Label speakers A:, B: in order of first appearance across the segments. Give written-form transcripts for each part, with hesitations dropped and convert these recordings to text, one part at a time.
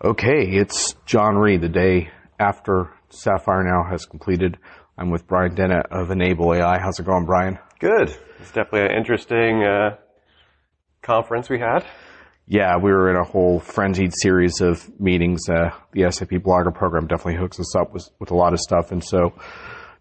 A: Okay, it's John Reed, the day after Sapphire Now has completed. I'm with Brian Dennett of Enable AI. How's it going, Brian?
B: Good. It's definitely an interesting conference we had.
A: Yeah, we were in a whole frenzied series of meetings. The SAP Blogger program definitely hooks us up with a lot of stuff, and so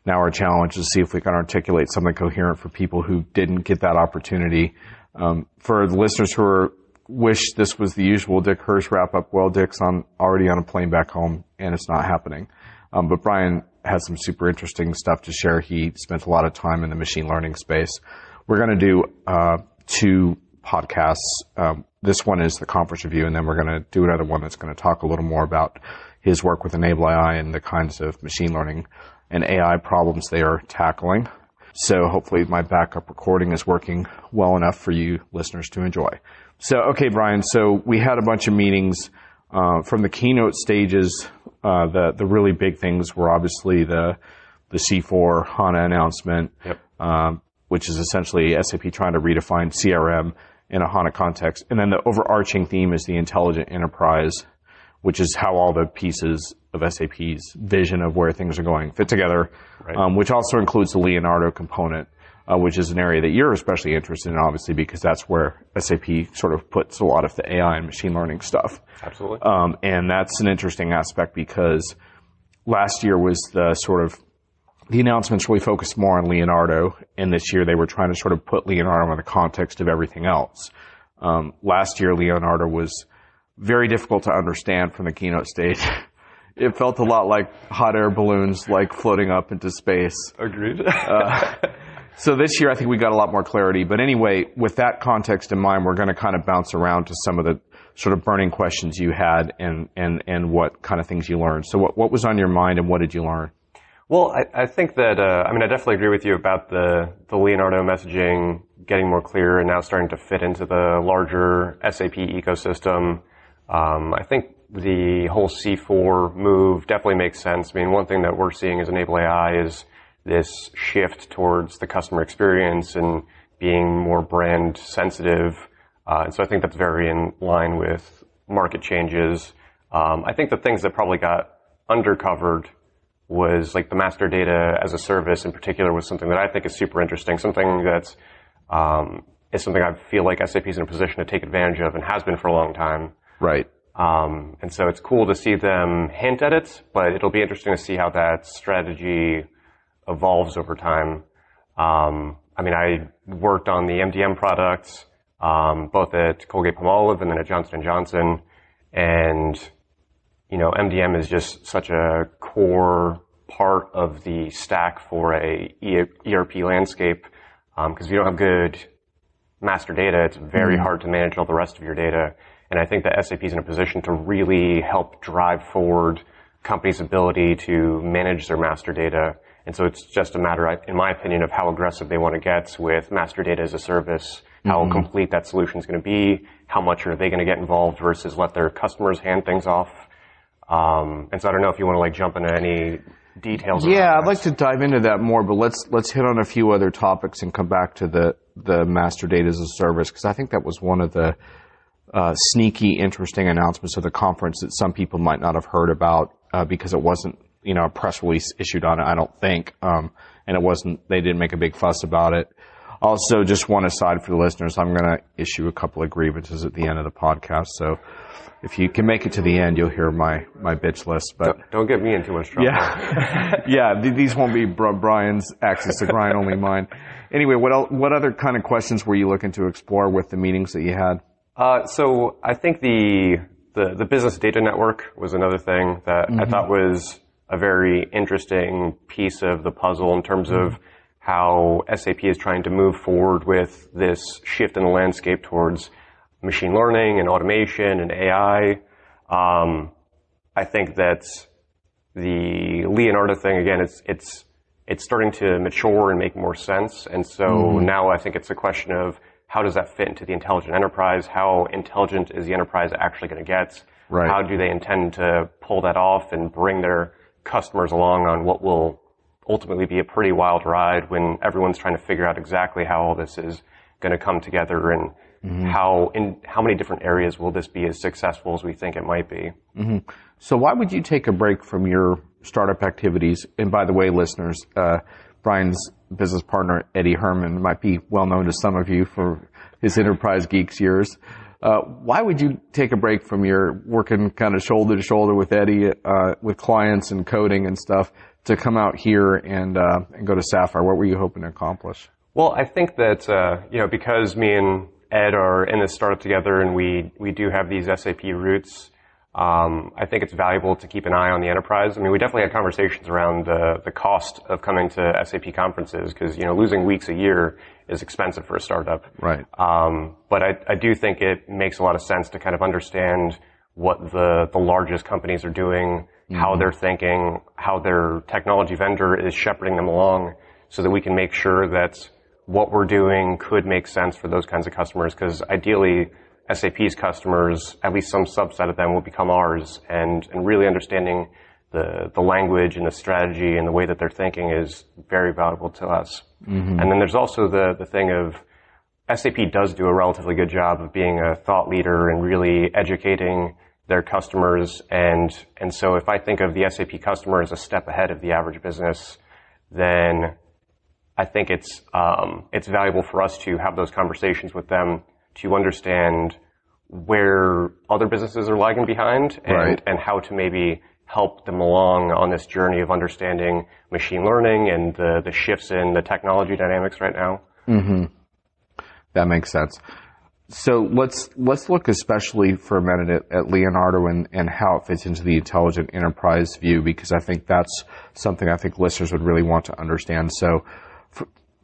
A: now our challenge is to see if we can articulate something coherent for people who didn't get that opportunity. For the listeners who wish this was the usual Dick Hirsch wrap-up, well, Dick's already on a plane back home, and it's not happening. But Brian has some super interesting stuff to share. He spent a lot of time in the machine learning space. We're going to do two podcasts. This one is the conference review, and then we're going to do another one that's going to talk a little more about his work with Enable AI and the kinds of machine learning and AI problems they are tackling. So hopefully my backup recording is working well enough for you listeners to enjoy. So, okay, Brian, so we had a bunch of meetings from the keynote stages. The really big things were obviously the C4 HANA announcement, which is essentially SAP trying to redefine CRM in a HANA context. And then the overarching theme is the intelligent enterprise, which is how all the pieces of SAP's vision of where things are going fit together, which also includes the Leonardo component, which is an area that you're especially interested in, obviously, because that's where SAP sort of puts a lot of the AI and machine learning stuff.
B: Absolutely.
A: And that's an interesting aspect because last year was the announcements really focused more on Leonardo, and this year they were trying to sort of put Leonardo in the context of everything else. Last year, Leonardo was very difficult to understand from the keynote stage. It felt a lot like hot air balloons, like floating up into space.
B: Agreed.
A: So this year, I think we got a lot more clarity. But anyway, with that context in mind, we're going to kind of bounce around to some of the sort of burning questions you had and what kind of things you learned. So what was on your mind and what did you learn?
B: Well, I think that, I definitely agree with you about the Leonardo messaging getting more clear and now starting to fit into the larger SAP ecosystem. I think the whole C4 move definitely makes sense. One thing that we're seeing as Enable AI is this shift towards the customer experience and being more brand sensitive. And so I think that's very in line with market changes. I think the things that probably got undercovered was like the master data as a service in particular was something that I think is super interesting, something that's is something I feel like SAP is in a position to take advantage of and has been for a long time.
A: Right.
B: And so it's cool to see them hint at it, but it'll be interesting to see how that strategy evolves over time. I worked on the MDM products, both at Colgate-Palmolive and then at Johnson & Johnson. And, MDM is just such a core part of the stack for a ERP landscape. Because if you don't have good master data, it's very hard to manage all the rest of your data. And I think that SAP is in a position to really help drive forward companies' ability to manage their master data. And so it's just a matter, in my opinion, of how aggressive they want to get with master data as a service, how complete that solution is going to be, how much are they going to get involved versus let their customers hand things off. And so I don't know if you want to jump into any details.
A: Yeah, I'd like to dive into that more, but let's hit on a few other topics and come back to the master data as a service, because I think that was one of the sneaky, interesting announcements of the conference that some people might not have heard about because it wasn't, a press release issued on it, I don't think, and they didn't make a big fuss about it. Also, just one aside for the listeners, I'm going to issue a couple of grievances at the end of the podcast, so if you can make it to the end, you'll hear my bitch list. But
B: don't get me in too much trouble.
A: Yeah, these won't be Brian's axis to grind, only mine. Anyway, what other kind of questions were you looking to explore with the meetings that you had?
B: So I think the business data network was another thing that I thought was a very interesting piece of the puzzle in terms of how SAP is trying to move forward with this shift in the landscape towards machine learning and automation and AI. I think that the Leonardo thing, again, it's starting to mature and make more sense. And so now I think it's a question of how does that fit into the intelligent enterprise? How intelligent is the enterprise actually going to get?
A: Right.
B: How do they intend to pull that off and bring their customers along on what will ultimately be a pretty wild ride when everyone's trying to figure out exactly how all this is going to come together and how many different areas will this be as successful as we think it might be?
A: So why would you take a break from your startup activities? And by the way, listeners, Brian's business partner, Eddie Herman, might be well known to some of you for his Enterprise Geeks years. Why would you take a break from your working kind of shoulder to shoulder with Eddie, with clients and coding and stuff, to come out here and go to Sapphire? What were you hoping to accomplish?
B: Well, I think that, because me and Ed are in this startup together and we do have these SAP roots, I think it's valuable to keep an eye on the enterprise. I mean, we definitely had conversations around the cost of coming to SAP conferences because, losing weeks a year is expensive for a startup.
A: Right.
B: But I do think it makes a lot of sense to kind of understand what the largest companies are doing, how they're thinking, how their technology vendor is shepherding them along so that we can make sure that what we're doing could make sense for those kinds of customers, because ideally SAP's customers, at least some subset of them, will become ours, and really understanding the language and the strategy and the way that they're thinking is very valuable to us. And then there's also the thing of SAP does do a relatively good job of being a thought leader and really educating their customers, and so if I think of the SAP customer as a step ahead of the average business, then I think it's valuable for us to have those conversations with them to understand where other businesses are lagging behind and how to maybe help them along on this journey of understanding machine learning and the shifts in the technology dynamics right now.
A: That makes sense. So let's look especially for a minute at Leonardo and how it fits into the intelligent enterprise view, because I think that's something I think listeners would really want to understand. So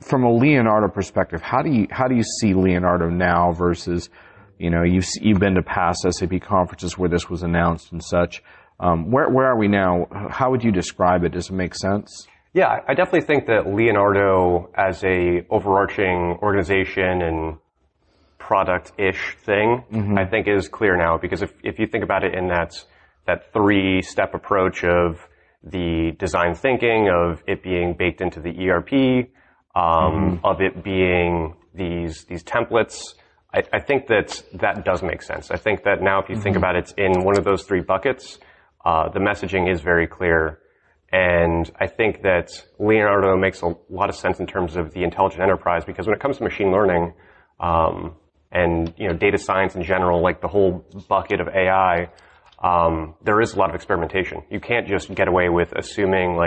A: from a Leonardo perspective, how do you see Leonardo now versus, you've been to past SAP conferences where this was announced and such. Where are we now? How would you describe it? Does it make sense?
B: Yeah, I definitely think that Leonardo as a overarching organization and product-ish thing, I think is clear now, because if you think about it in that three-step approach of the design thinking, of it being baked into the ERP, of it being these templates, I think that does make sense. I think that now if you think about it, it's in one of those three buckets, the messaging is very clear. And I think that Leonardo makes a lot of sense in terms of the intelligent enterprise, because when it comes to machine learning, and data science in general, like the whole bucket of AI, there is a lot of experimentation. You can't just get away with assuming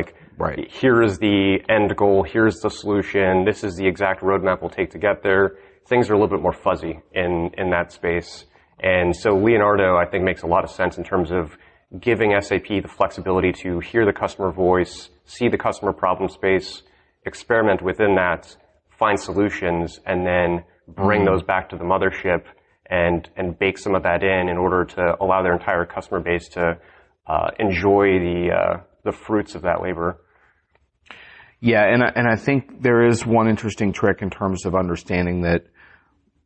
B: here is the end goal, here's the solution, this is the exact roadmap we'll take to get there. Things are a little bit more fuzzy in that space. And so Leonardo, I think, makes a lot of sense in terms of giving SAP the flexibility to hear the customer voice, see the customer problem space, experiment within that, find solutions, and then bring those back to the mothership and bake some of that in order to allow their entire customer base to enjoy the fruits of that labor.
A: Yeah, and I think there is one interesting trick in terms of understanding that.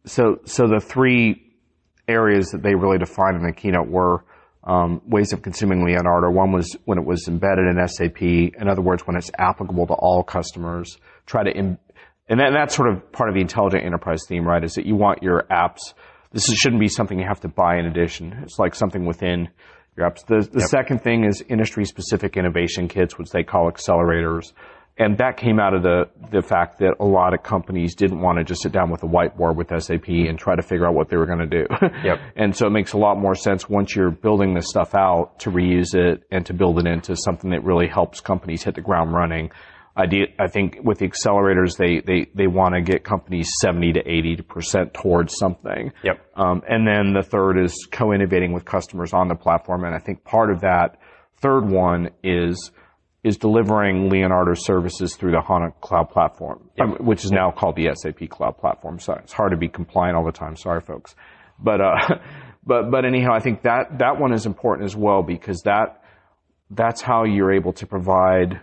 A: So the three areas that they really defined in the keynote were ways of consuming Leonardo. One was when it was embedded in SAP. In other words, when it's applicable to all customers. And that's sort of part of the intelligent enterprise theme, right? Is that you want your apps. Shouldn't be something you have to buy in addition. It's like something within your apps. The second thing is industry-specific innovation kits, which they call accelerators. And that came out of the fact that a lot of companies didn't want to just sit down with a whiteboard with SAP and try to figure out what they were going to do. And so it makes a lot more sense once you're building this stuff out to reuse it and to build it into something that really helps companies hit the ground running. I think with the accelerators, they want to get companies 70 to 80% towards something. And then the third is co-innovating with customers on the platform. And I think part of that third one is delivering Leonardo services through the HANA Cloud Platform, which is now called the SAP Cloud Platform. So it's hard to be compliant all the time. Sorry, folks. But anyhow, I think that one is important as well, because that's how you're able to provide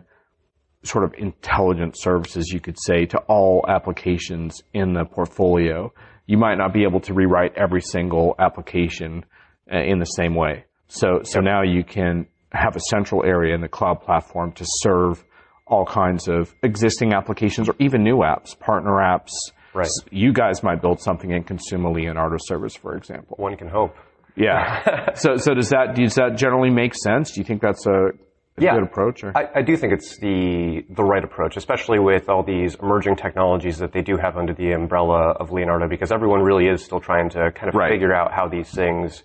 A: sort of intelligent services, you could say, to all applications in the portfolio. You might not be able to rewrite every single application in the same way. So now you can have a central area in the cloud platform to serve all kinds of existing applications or even new apps, partner apps,
B: Right.
A: You guys might build something and consume a Leonardo service, for example.
B: One can hope.
A: Yeah. So does that generally make sense? Do you think that's a good approach? Or?
B: I do think it's the right approach, especially with all these emerging technologies that they do have under the umbrella of Leonardo, because everyone really is still trying to kind of figure out how these things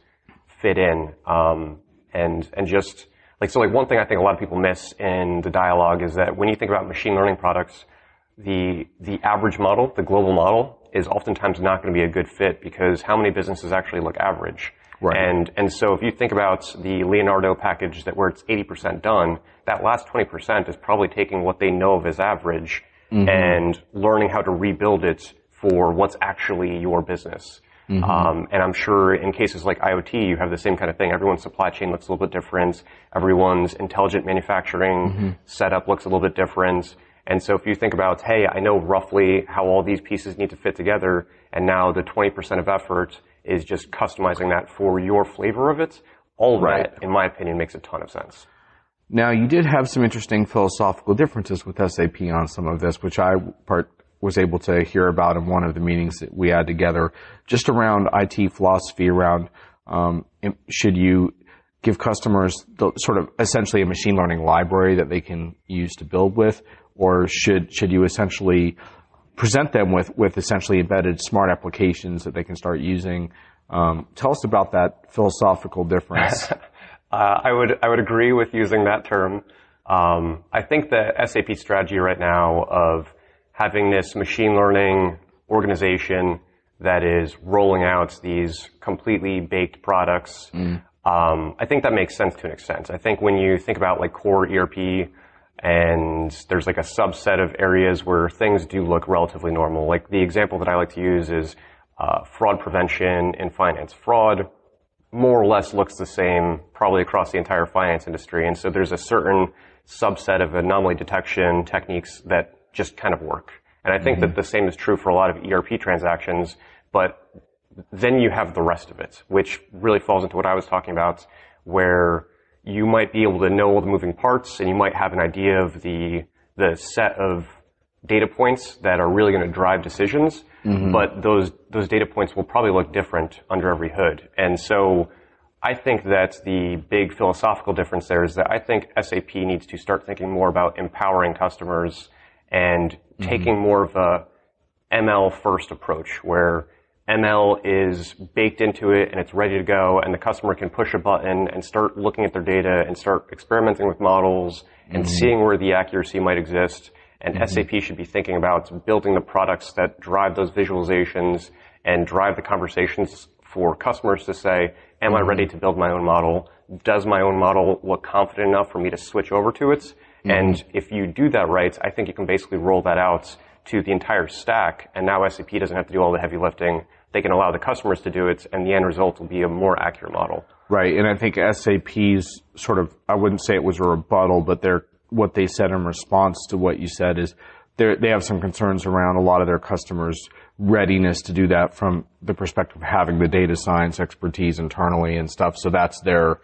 B: fit in. And just like one thing I think a lot of people miss in the dialogue is that when you think about machine learning products, the average model, the global model, is oftentimes not going to be a good fit because how many businesses actually look average? Right. And so if you think about the Leonardo package where it's 80% done, that last 20% is probably taking what they know of as average and learning how to rebuild it for what's actually your business. And I'm sure in cases like IoT, you have the same kind of thing. Everyone's supply chain looks a little bit different. Everyone's intelligent manufacturing setup looks a little bit different. And so if you think about, hey, I know roughly how all these pieces need to fit together, and now the 20% of effort is just customizing that for your flavor of it, all of that, in my opinion, makes a ton of sense.
A: Now, you did have some interesting philosophical differences with SAP on some of this, which I was able to hear about in one of the meetings that we had together, just around IT philosophy, around should you give customers sort of essentially a machine learning library that they can use to build with, or should you essentially present them with essentially embedded smart applications that they can start using? Tell us about that philosophical difference.
B: I would agree with using that term. I think the SAP strategy right now of having this machine learning organization that is rolling out these completely baked products, I think that makes sense to an extent. I think when you think about like core ERP, and there's like a subset of areas where things do look relatively normal. Like the example that I like to use is fraud prevention in finance. Fraud more or less looks the same probably across the entire finance industry. And so there's a certain subset of anomaly detection techniques that just kind of work. And I think that the same is true for a lot of ERP transactions, but then you have the rest of it, which really falls into what I was talking about, where you might be able to know all the moving parts and you might have an idea of the set of data points that are really going to drive decisions, but those data points will probably look different under every hood. And so I think that the big philosophical difference there is that I think SAP needs to start thinking more about empowering customers and taking more of a ML first approach where ML is baked into it and it's ready to go, and the customer can push a button and start looking at their data and start experimenting with models and seeing where the accuracy might exist. And SAP should be thinking about building the products that drive those visualizations and drive the conversations for customers to say, am I ready to build my own model? Does my own model look confident enough for me to switch over to it? And if you do that right, I think you can basically roll that out to the entire stack, and now SAP doesn't have to do all the heavy lifting. They can allow the customers to do it, and the end result will be a more accurate model.
A: Right, and I think SAP's sort of, I wouldn't say it was a rebuttal, but what they said in response to what you said is they have some concerns around a lot of their customers' readiness to do that from the perspective of having the data science expertise internally and stuff, so that's their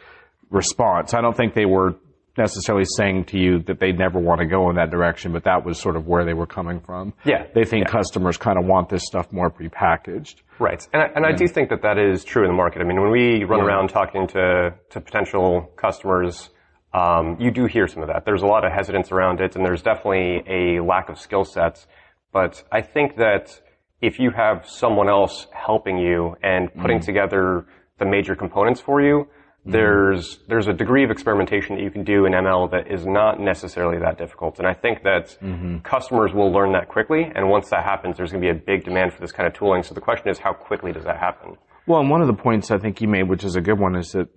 A: response. I don't think they were necessarily saying to you that they never want to go in that direction, but that was sort of where they were coming from.
B: Yeah.
A: They think customers kind of want this stuff more prepackaged.
B: Right. And I do think that is true in the market. I mean, when we run around talking to potential customers, you do hear some of that. There's a lot of hesitance around it, and there's definitely a lack of skill sets. But I think that if you have someone else helping you and putting together the major components for you, there's a degree of experimentation that you can do in ML that is not necessarily that difficult. And I think that customers will learn that quickly. And once that happens, there's going to be a big demand for this kind of tooling. So the question is, how quickly does that happen?
A: Well, and one of the points I think you made, which is a good one, is that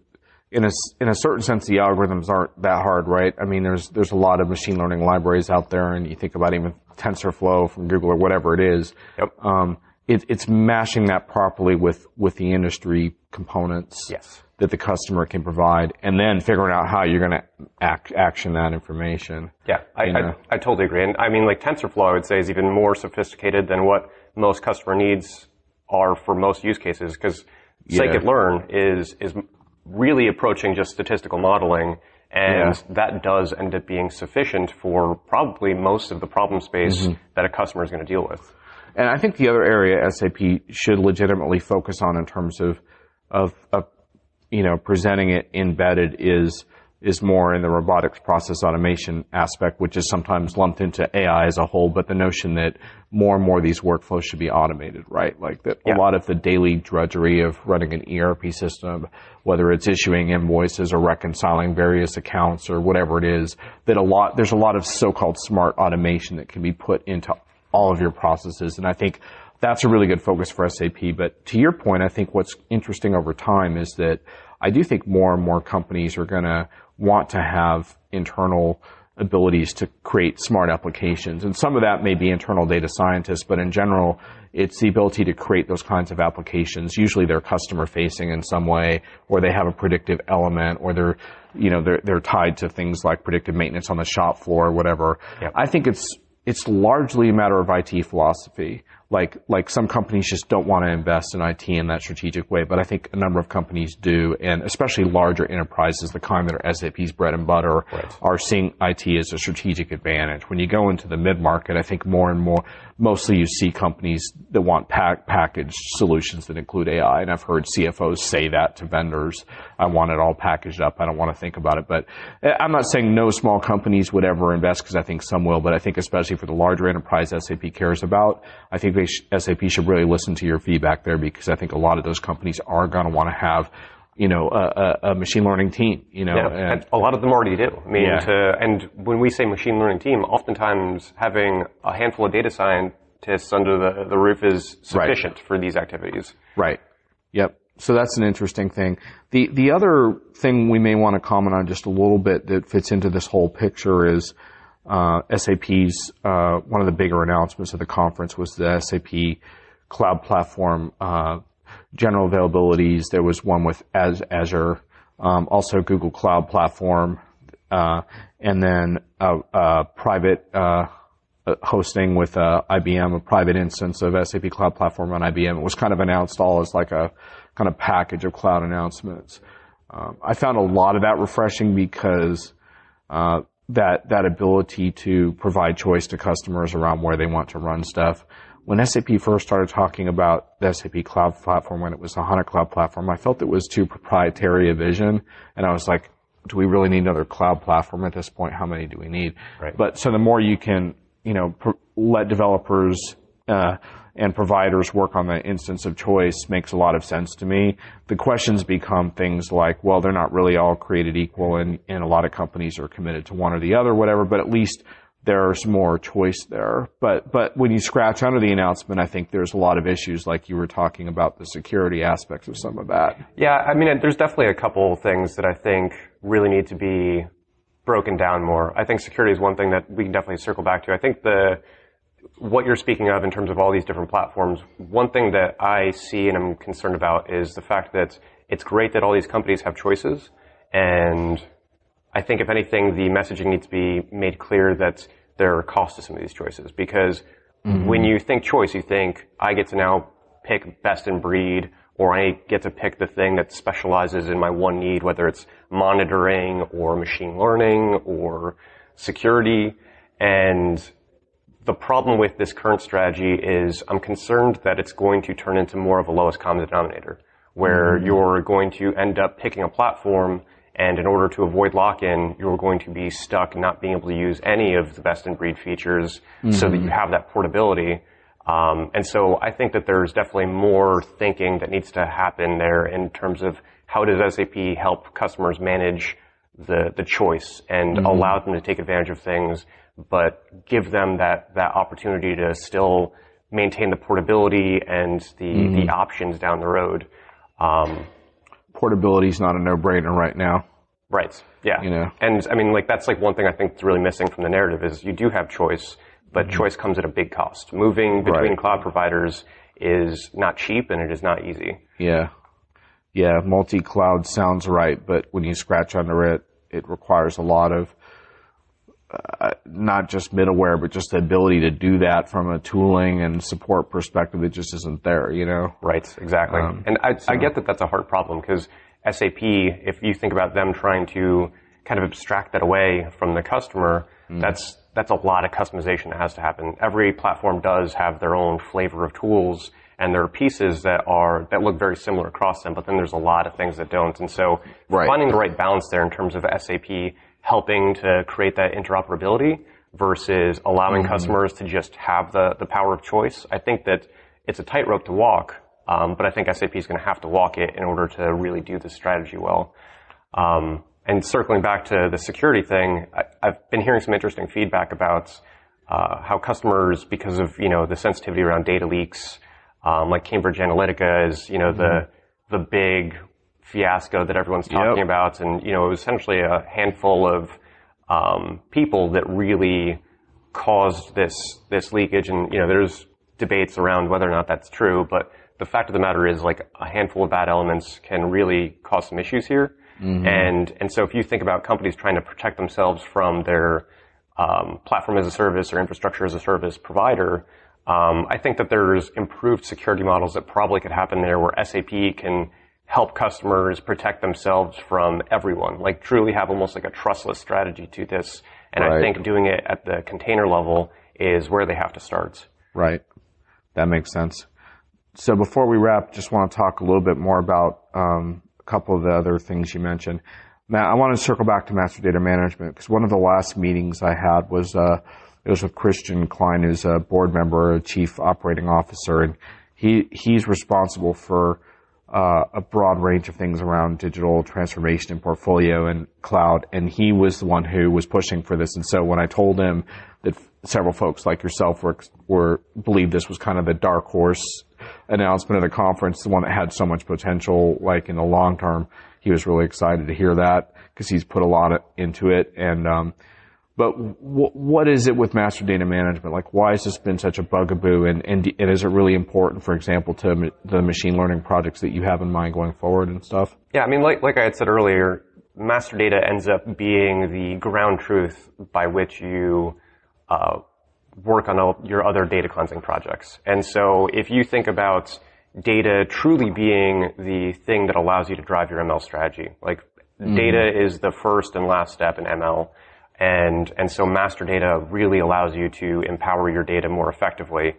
A: in a certain sense, the algorithms aren't that hard, right? I mean, there's a lot of machine learning libraries out there, and you think about even TensorFlow from Google or whatever it is.
B: Yep.
A: It's mashing that properly with the industry components that the customer can provide, and then figuring out how you're going to action that information.
B: Yeah, I totally agree. And I mean, like TensorFlow, I would say, is even more sophisticated than what most customer needs are for most use cases, because scikit-learn is really approaching just statistical modeling, and that does end up being sufficient for probably most of the problem space that a customer is going to deal with.
A: And I think the other area SAP should legitimately focus on in terms of presenting it embedded is more in the robotics process automation aspect, which is sometimes lumped into AI as a whole, but the notion that more and more of these workflows should be automated, right? Like that a lot of the daily drudgery of running an ERP system, whether it's issuing invoices or reconciling various accounts or whatever it is, there's a lot of so-called smart automation that can be put into all of your processes. And I think that's a really good focus for SAP. But to your point, I think what's interesting over time is that I do think more and more companies are going to want to have internal abilities to create smart applications. And some of that may be internal data scientists, but in general, it's the ability to create those kinds of applications. Usually they're customer facing in some way, or they have a predictive element, or they're tied to things like predictive maintenance on the shop floor or whatever. Yep. I think it's largely a matter of IT philosophy. Like some companies just don't want to invest in IT in that strategic way, but I think a number of companies do, and especially larger enterprises, the kind that are SAP's bread and butter, are seeing IT as a strategic advantage. When you go into the mid-market, I think more and more, mostly you see companies that want packaged solutions that include AI, and I've heard CFOs say that to vendors. I want it all packaged up. I don't want to think about it, but I'm not saying no small companies would ever invest, because I think some will, but I think especially for the larger enterprise SAP cares about, I think SAP should really listen to your feedback there, because I think a lot of those companies are going to want to have, a machine learning team,
B: and a lot of them already do. I mean, and when we say machine learning team, oftentimes having a handful of data scientists under the roof is sufficient for these activities. Right.
A: Yep. So that's an interesting thing. The other thing we may want to comment on just a little bit that fits into this whole picture is SAP's, one of the bigger announcements of the conference was the SAP Cloud Platform, general availabilities. There was one with Azure, also Google Cloud Platform, and then private hosting with IBM, a private instance of SAP Cloud Platform on IBM. It was kind of announced all as like a kind of package of cloud announcements. I found a lot of that refreshing, because that ability to provide choice to customers around where they want to run stuff. When SAP first started talking about the SAP Cloud Platform, when it was the HANA Cloud Platform, I felt it was too proprietary a vision, and I was like, do we really need another cloud platform at this point? How many do we need? Right. But so the more you can, let developers and providers work on the instance of choice makes a lot of sense to me. The questions become things like, well, they're not really all created equal, and a lot of companies are committed to one or the other, whatever, but at least there's more choice there. But when you scratch under the announcement, I think there's a lot of issues, like you were talking about the security aspects of some of that.
B: Yeah, I mean, there's definitely a couple things that I think really need to be broken down more. I think security is one thing that we can definitely circle back to. I think what you're speaking of in terms of all these different platforms, one thing that I see and I'm concerned about is the fact that it's great that all these companies have choices, and I think if anything, the messaging needs to be made clear that there are costs to some of these choices, because when you think choice, you think I get to now pick best in breed, or I get to pick the thing that specializes in my one need, whether it's monitoring or machine learning or security. And the problem with this current strategy is I'm concerned that it's going to turn into more of a lowest common denominator, where you're going to end up picking a platform, and in order to avoid lock-in, you're going to be stuck not being able to use any of the best-in-breed features so that you have that portability. And so I think that there's definitely more thinking that needs to happen there in terms of how does SAP help customers manage the choice and allow them to take advantage of things, but give them that opportunity to still maintain the portability and the options down the road.
A: Portability is not a no-brainer right now.
B: Right. Yeah. And I mean, that's one thing I think is really missing from the narrative is you do have choice, but choice comes at a big cost. Moving between cloud providers is not cheap, and it is not easy.
A: Yeah. Yeah. Multi-cloud sounds right, but when you scratch under it, it requires a lot of not just middleware, but just the ability to do that from a tooling and support perspective that just isn't there,
B: Right, exactly. And I get that that's a hard problem, because SAP, if you think about them trying to kind of abstract that away from the customer, that's that's a lot of customization that has to happen. Every platform does have their own flavor of tools, and there are pieces that look very similar across them, but then there's a lot of things that don't. And so finding the right balance there in terms of SAP helping to create that interoperability versus allowing customers to just have the power of choice. I think that it's a tightrope to walk, but I think SAP is going to have to walk it in order to really do this strategy well. And circling back to the security thing, I've been hearing some interesting feedback about how customers, because of the sensitivity around data leaks, like Cambridge Analytica is the big fiasco that everyone's talking about, and it was essentially a handful of people that really caused this leakage. And there's debates around whether or not that's true, but the fact of the matter is, like, a handful of bad elements can really cause some issues here. And so if you think about companies trying to protect themselves from their platform as a service or infrastructure as a service provider, I think that there's improved security models that probably could happen there where SAP can help customers protect themselves from everyone, like truly have almost like a trustless strategy to this. And I think doing it at the container level is where they have to start. Right.
A: That makes sense. So before we wrap, just want to talk a little bit more about a couple of the other things you mentioned. Matt, I want to circle back to master data management because one of the last meetings I had was it was with Christian Klein, who's a board member, a chief operating officer, and he's responsible for a broad range of things around digital transformation and portfolio and cloud, and he was the one who was pushing for this. And so when I told him that several folks like yourself believed this was kind of the dark horse announcement of the conference, the one that had so much potential, like in the long term, he was really excited to hear that because he's put a lot into it. And but what is it with master data management? Like, why has this been such a bugaboo? And is it really important, for example, to the machine learning projects that you have in mind going forward and stuff?
B: Yeah, I mean, like I had said earlier, master data ends up being the ground truth by which you work on all your other data cleansing projects. And so if you think about data truly being the thing that allows you to drive your ML strategy, like data is the first and last step in ML. And so master data really allows you to empower your data more effectively.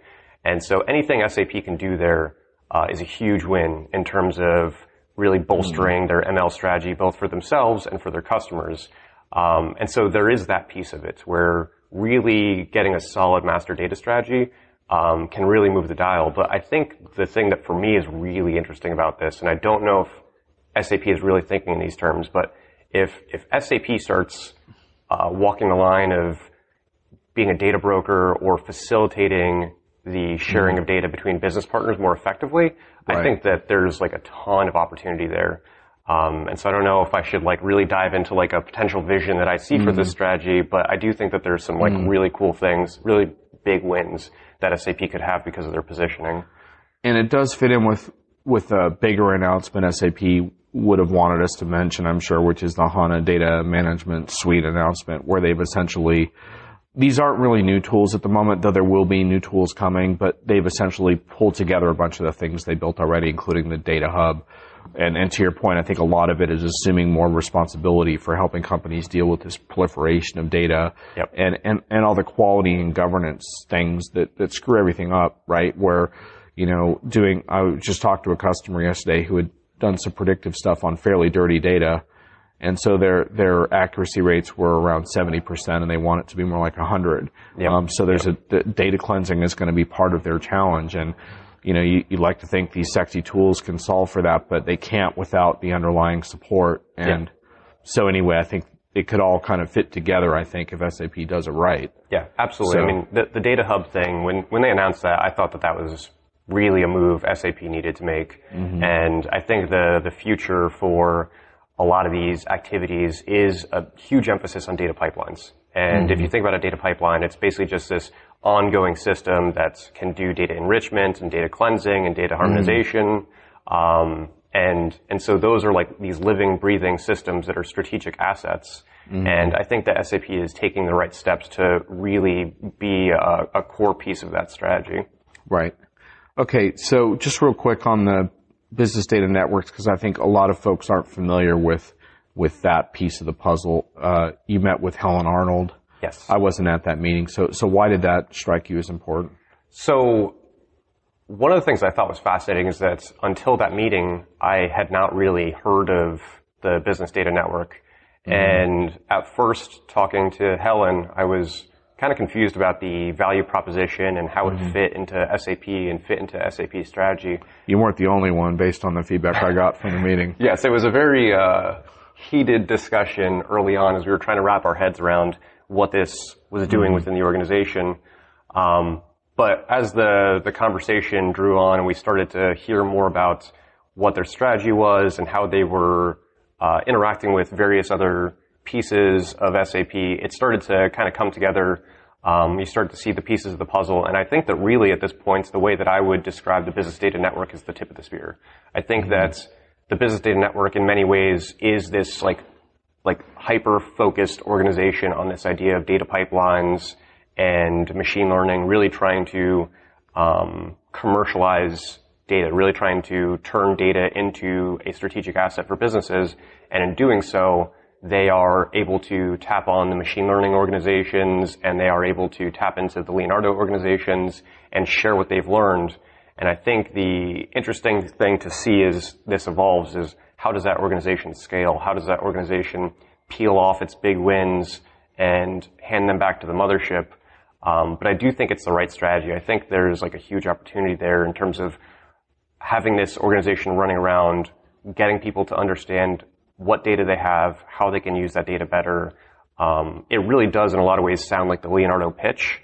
B: And so anything SAP can do there is a huge win in terms of really bolstering their ML strategy, both for themselves and for their customers. And so there is that piece of it where really getting a solid master data strategy can really move the dial. But I think the thing that for me is really interesting about this, and I don't know if SAP is really thinking in these terms, but if SAP starts walking the line of being a data broker or facilitating the sharing of data between business partners more effectively, I think that there's like a ton of opportunity there. And so I don't know if I should like really dive into like a potential vision that I see for this strategy, but I do think that there's some like really cool things, really big wins that SAP could have because of their positioning.
A: And it does fit in with a bigger announcement SAP would have wanted us to mention, I'm sure, which is the HANA Data Management Suite announcement, where they've essentially, these aren't really new tools at the moment, though there will be new tools coming, but they've essentially pulled together a bunch of the things they built already, including the Data Hub. And to your point, I think a lot of it is assuming more responsibility for helping companies deal with this proliferation of data and all the quality and governance things that screw everything up, right? Where, I just talked to a customer yesterday who had done some predictive stuff on fairly dirty data. And so their accuracy rates were around 70% and they want it to be more like 100. So the data cleansing is going to be part of their challenge. And, you'd like to think these sexy tools can solve for that, but they can't without the underlying support. And so anyway, I think it could all kind of fit together, I think, if SAP does it right.
B: Yeah, absolutely. So, I mean, the Data Hub thing, when they announced that, I thought that was really a move SAP needed to make. And I think the future for a lot of these activities is a huge emphasis on data pipelines. And if you think about a data pipeline, it's basically just this ongoing system that can do data enrichment and data cleansing and data harmonization. And so those are like these living, breathing systems that are strategic assets. And I think that SAP is taking the right steps to really be a core piece of that strategy.
A: Right. Okay, so just real quick on the business data networks, because I think a lot of folks aren't familiar with that piece of the puzzle. You met with Helen Arnold
B: Yes.
A: I wasn't at that meeting. So why did that strike you as important?
B: So one of the things I thought was fascinating is that until that meeting, I had not really heard of the Business Data Network. And at first, talking to Helen, I was kind of confused about the value proposition and how it fit into SAP and fit into SAP strategy.
A: You weren't the only one based on the feedback I got from the meeting.
B: Yes, it was a very heated discussion early on as we were trying to wrap our heads around what this was doing within the organization. But as the conversation drew on and we started to hear more about what their strategy was and how they were interacting with various other pieces of SAP, it started to kind of come together. You started to see the pieces of the puzzle. And I think that really at this point, the way that I would describe the Business Data Network is the tip of the spear. I think that the Business Data Network in many ways is this like hyper-focused organization on this idea of data pipelines and machine learning, really trying to commercialize data, really trying to turn data into a strategic asset for businesses. And in doing so, they are able to tap on the machine learning organizations and they are able to tap into the Leonardo organizations and share what they've learned. And I think the interesting thing to see as this evolves is how does that organization scale? How does that organization peel off its big wins and hand them back to the mothership? But I do think it's the right strategy. I think there's like a huge opportunity there in terms of having this organization running around, getting people to understand what data they have, how they can use that data better. It really does in a lot of ways sound like the Leonardo pitch.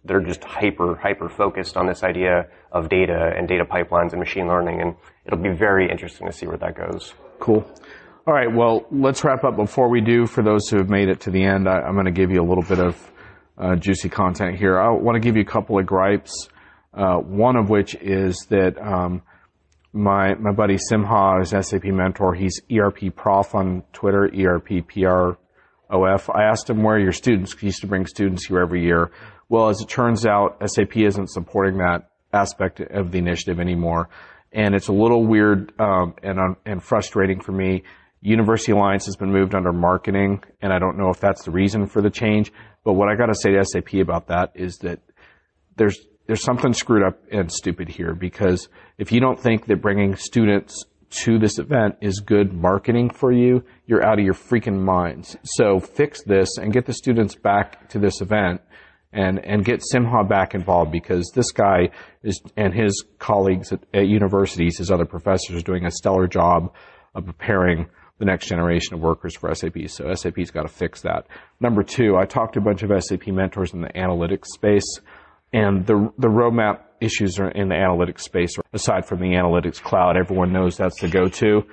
B: They're just hyper focused on this idea of data and data pipelines and machine learning, and it'll be very interesting to see where that goes.
A: Cool. All right, well, let's wrap up. Before we do, for those who have made it to the end, I'm going to give you a little bit of juicy content here. I want to give you a couple of gripes, one of which is that my buddy Simha is SAP mentor. He's ERP Prof on Twitter, ERP PROF. I asked him, where are your students? He used to bring students here every year. Well, as it turns out, SAP isn't supporting that aspect of the initiative anymore. And it's a little weird and frustrating for me. University Alliance has been moved under marketing, and I don't know if that's the reason for the change. But what I got to say to SAP about that is that there's something screwed up and stupid here, because if you don't think that bringing students to this event is good marketing for you, you're out of your freaking minds. So fix this and get the students back to this event and get Simha back involved, because this guy and his colleagues at universities, his other professors, are doing a stellar job of preparing the next generation of workers for SAP. So SAP's got to fix that. Number two, I talked to a bunch of SAP mentors in the analytics space, and the roadmap issues are in the analytics space. Aside from the analytics cloud, everyone knows that's the go-to.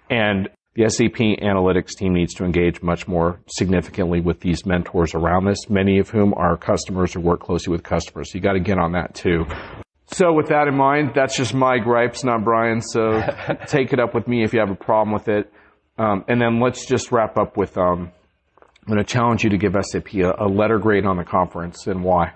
A: And the SAP analytics team needs to engage much more significantly with these mentors around this, many of whom are customers or work closely with customers. So you got to get on that too. So with that in mind, that's just my gripes, not Brian's. So take it up with me if you have a problem with it. And then let's just wrap up with, I'm going to challenge you to give SAP a letter grade on the conference, and why.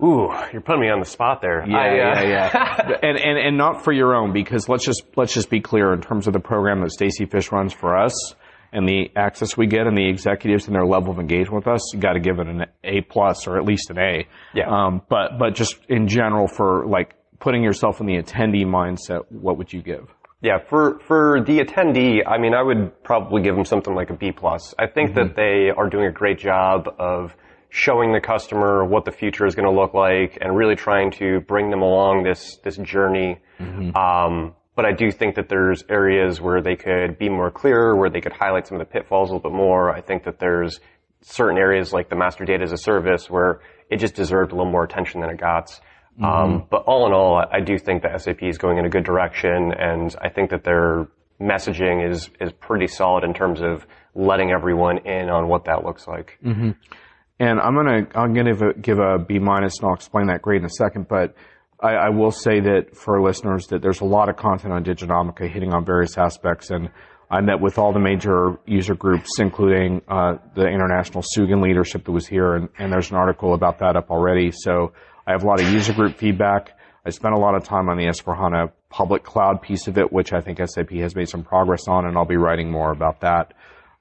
B: Ooh, you're putting me on the spot there.
A: Yeah. And not for your own, because let's just be clear in terms of the program that Stacy Fish runs for us and the access we get and the executives and their level of engagement with us. You got to give it an A+ or at least an A.
B: Yeah.
A: But just in general, for like putting yourself in the attendee mindset, what would you give?
B: Yeah, for the attendee, I mean, I would probably give them something like a B+. I think that they are doing a great job of showing the customer what the future is going to look like and really trying to bring them along this journey. But I do think that there's areas where they could be more clear, where they could highlight some of the pitfalls a little bit more. I think that there's certain areas like the master data as a service where it just deserved a little more attention than it got. But all in all, I do think that SAP is going in a good direction, and I think that their messaging is pretty solid in terms of letting everyone in on what that looks like.
A: And I'm gonna give a B-, and I'll explain that grade in a second. But I will say that for listeners, that there's a lot of content on Diginomica hitting on various aspects, and I met with all the major user groups, including the international Sugan leadership that was here, and there's an article about that up already. So I have a lot of user group feedback. I spent a lot of time on the S/4HANA public cloud piece of it, which I think SAP has made some progress on, and I'll be writing more about that.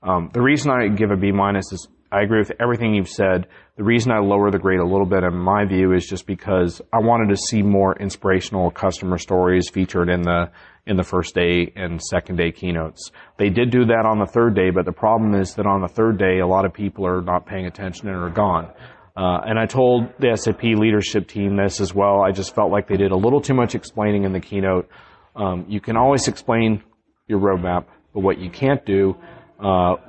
A: The reason I give a B- is I agree with everything you've said. The reason I lower the grade a little bit, in my view, is just because I wanted to see more inspirational customer stories featured in the first day and second day keynotes. They did do that on the third day, but the problem is that on the third day, a lot of people are not paying attention and are gone. And I told the SAP leadership team this as well. I just felt like they did a little too much explaining in the keynote. You can always explain your roadmap, but what you can't do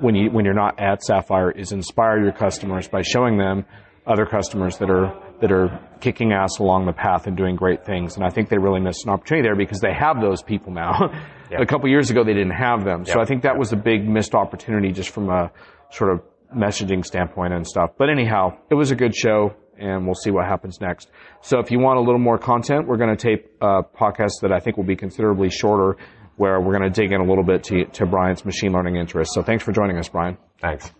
A: when you're not at Sapphire is inspire your customers by showing them other customers that are kicking ass along the path and doing great things. And I think they really missed an opportunity there because they have those people now.
B: Yeah.
A: A couple years ago, they didn't have them.
B: Yeah.
A: So I think that was a big missed opportunity just from a sort of messaging standpoint and stuff. But anyhow, it was a good show, and we'll see what happens next. So if you want a little more content, we're going to tape a podcast that I think will be considerably shorter, where we're going to dig in a little bit to Brian's machine learning interest. So thanks for joining us, Brian.
B: Thanks.